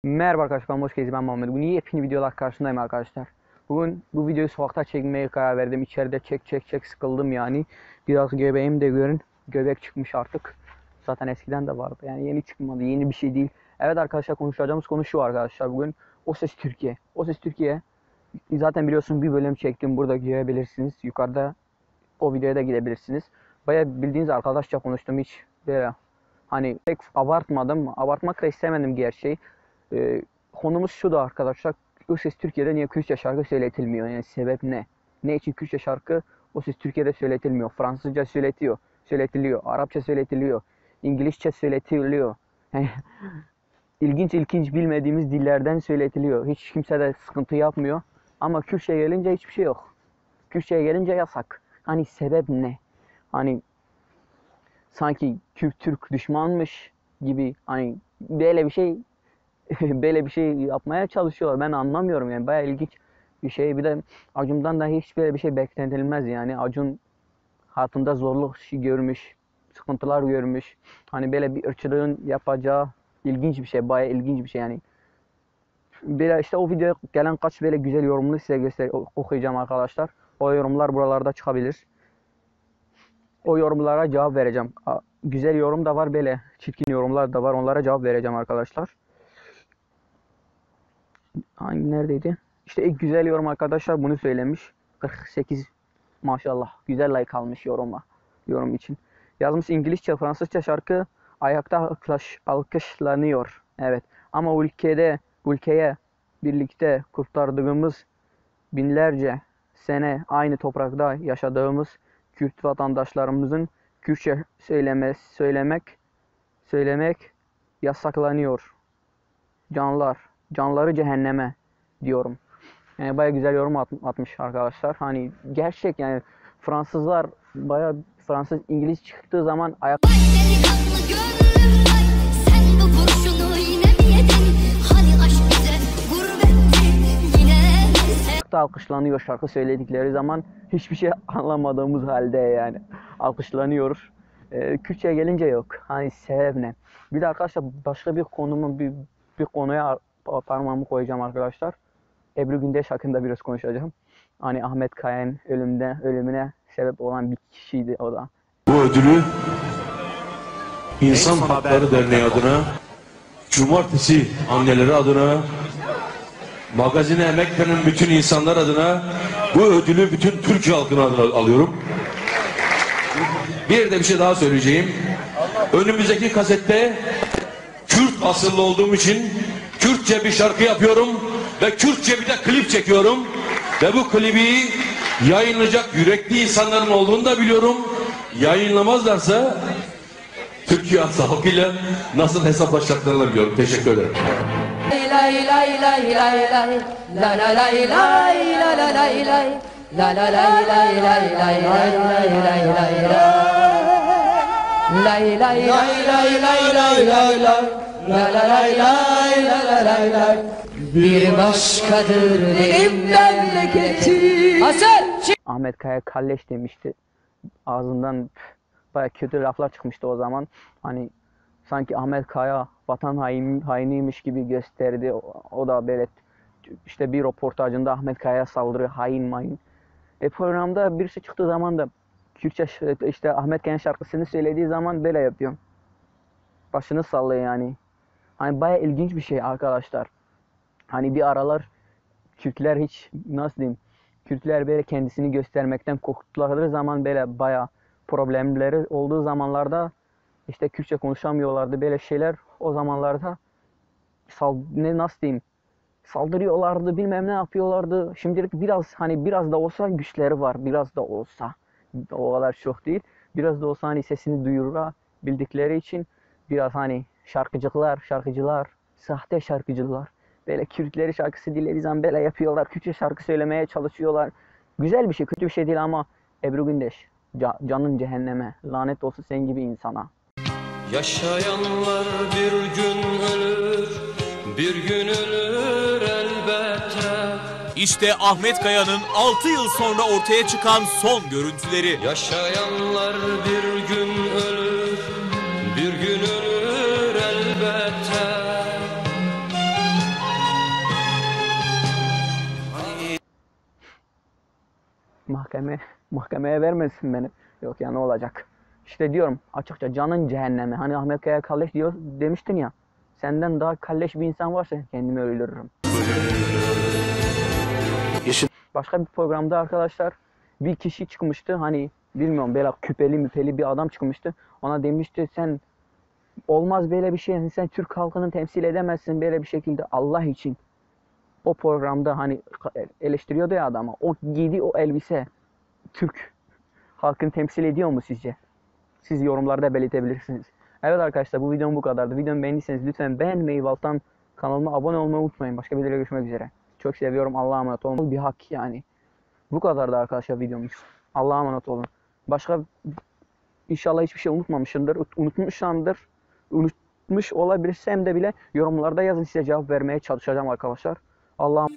Merhaba arkadaşlar, hoş geldiniz. Ben Muhammed. Bugün yepyeni videolar karşındayım arkadaşlar. Bugün bu videoyu sokakta çekmeye karar verdim. İçeride çek sıkıldım yani. Biraz göbeğim de görün. Göbek çıkmış artık. Zaten eskiden de vardı. Yani yeni çıkmadı. Yeni bir şey değil. Evet arkadaşlar, konuşacağımız konu şu arkadaşlar bugün. O Ses Türkiye. O Ses Türkiye. Zaten biliyorsun bir bölüm çektim. Burada görebilirsiniz. Yukarıda o videoya da gidebilirsiniz. Baya bildiğiniz arkadaşça konuştum. Hiç böyle hani pek abartmadım. Abartmak da istemedim gerçeği. Konumuz şu da arkadaşlar. O Ses Türkiye'de niye Kürtçe şarkı söyletilmiyor? Yani sebep ne? Ne için Kürtçe şarkı O Ses Türkiye'de söyletilmiyor? Fransızca söyletiliyor. Arapça söyletiliyor. İngilizce söyletiliyor. Yani ilginç bilmediğimiz dillerden söyletiliyor. Hiç kimse de sıkıntı yapmıyor. Ama Kürtçe gelince hiçbir şey yok. Kürtçe'ye gelince yasak. Hani sebep ne? Hani sanki Türk düşmanmış gibi, hani böyle bir şey böyle bir şey yapmaya çalışıyorlar. Ben anlamıyorum yani. Bayağı ilginç bir şey. Bir de Acun'dan da hiç böyle bir şey beklentilmez yani. Acun hayatında zorluk görmüş, sıkıntılar görmüş. Hani böyle bir ırkçılığın yapacağı ilginç bir şey. Bayağı ilginç bir şey yani. Böyle işte o videoya gelen kaç böyle güzel yorumunu size okuyacağım arkadaşlar. O yorumlar buralarda çıkabilir. O yorumlara cevap vereceğim. Güzel yorum da var, böyle çirkin yorumlar da var. Onlara cevap vereceğim arkadaşlar. Hangi neredeydi? İşte ilk güzel yorum arkadaşlar bunu söylemiş. 48 maşallah. Güzel like almış yorum için. Yazmış İngilizce, Fransızca şarkı ayakta alkışlanıyor. Evet. Ama ülkeye birlikte kurtardığımız binlerce sene aynı toprakta yaşadığımız Kürt vatandaşlarımızın Kürtçe söylemek yasaklanıyor. Canları cehenneme diyorum. Yani baya güzel yorum atmış arkadaşlar. Hani gerçek yani Fransızlar baya İngiliz çıktığı zaman ayakta alkışlanıyor şarkı söyledikleri zaman, hiçbir şey anlamadığımız halde yani alkışlanıyoruz. Kürtçe'ye gelince yok. Hani sebep ne? Bir de arkadaşlar başka bir bir konuya parmağımı koyacağım arkadaşlar. Ebru Gündeş hakkında biraz konuşacağım. Hani Ahmet Kaya'nın ölümüne sebep olan bir kişiydi o da. Bu ödülü İnsan Hakları Derneği adına, Cumartesi anneleri adına, magazine emek veren bütün insanlar adına bu ödülü bütün Türkiye halkına adına alıyorum. Bir de bir şey daha söyleyeceğim. Önümüzdeki kasette Kürt asıllı olduğum için Kürtçe bir şarkı yapıyorum ve Kürtçe bir de klip çekiyorum. Ve bu klibi yayınlayacak yürekli insanların olduğunu da biliyorum. Yayınlamazlarsa Türkiye halkıyla nasıl hesaplaşacaklarını biliyorum. Teşekkür ederim. Lay lay lay lay lay la la lay lay la la lay lay la la lay lay lay lay lay lay lay lay lay lay lay lay lay lay lay lay la la lay lay la la lay lay. Bir başkadır benim memleketim. Hasan! Ahmet Kaya kalleş demişti. Ağzından bayağı kötü laflar çıkmıştı o zaman. Hani sanki Ahmet Kaya vatan hainiymiş gibi gösterdi. O da böyle işte bir röportajında Ahmet Kaya'ya saldırıyor, hain. Programda birisi çıktığı zaman da Kürtçe işte Ahmet Kaya'nın şarkısını söylediği zaman böyle yapıyor. Başını sallıyor yani. Hani bayağı ilginç bir şey arkadaşlar. Hani bir aralar Kürtler hiç nasıl diyeyim? Kürtler böyle kendisini göstermekten korktukları zaman böyle bayağı problemleri olduğu zamanlarda işte Kürtçe konuşamıyorlardı, böyle şeyler o zamanlarda nasıl diyeyim, saldırıyorlardı, bilmem ne yapıyorlardı. Şimdilik biraz da olsa güçleri var, biraz da olsa, o kadar çok değil, biraz da olsa hani sesini duyurabildikleri için biraz hani şarkıcılar, sahte şarkıcılar böyle Kürtleri şarkısı dinlediği zaman böyle yapıyorlar, Kürtçe şarkı söylemeye çalışıyorlar. Güzel bir şey, kötü bir şey değil ama Ebru Gündeş, canın cehenneme, lanet olsun sen gibi insana. Yaşayanlar bir gün ölür, bir gün ölür elbette. İşte Ahmet Kaya'nın 6 yıl sonra ortaya çıkan son görüntüleri. Yaşayanlar bir gün ölür, bir gün ölür elbette. mahkemeye vermesin beni. Yok ya, ne olacak? İşte diyorum açıkça, canın cehennemi. Hani Ahmet Kaya kalleş diyor demiştin ya. Senden daha kalleş bir insan varsa kendimi öldürürüm. Başka bir programda arkadaşlar bir kişi çıkmıştı, hani bilmiyorum, böyle küpeli müpeli bir adam çıkmıştı. Ona demişti, sen olmaz böyle bir şey, sen Türk halkını temsil edemezsin böyle bir şekilde, Allah için. O programda hani eleştiriyordu ya adamı. O giydiği o elbise Türk halkını temsil ediyor mu sizce? Siz yorumlarda belirtebilirsiniz. Evet arkadaşlar, bu videom bu kadardı. Videomu beğendiyseniz lütfen beğenmeyi ve alttan kanalıma abone olmayı unutmayın. Başka videoda görüşmek üzere. Çok seviyorum. Allah'a emanet olun. Bir hak yani. Bu kadardı arkadaşlar videomuz. Allah'a emanet olun. Başka inşallah hiçbir şey unutmamışımdır. Unutmuş olabilirsem de bile yorumlarda yazın, size cevap vermeye çalışacağım arkadaşlar. Allah'a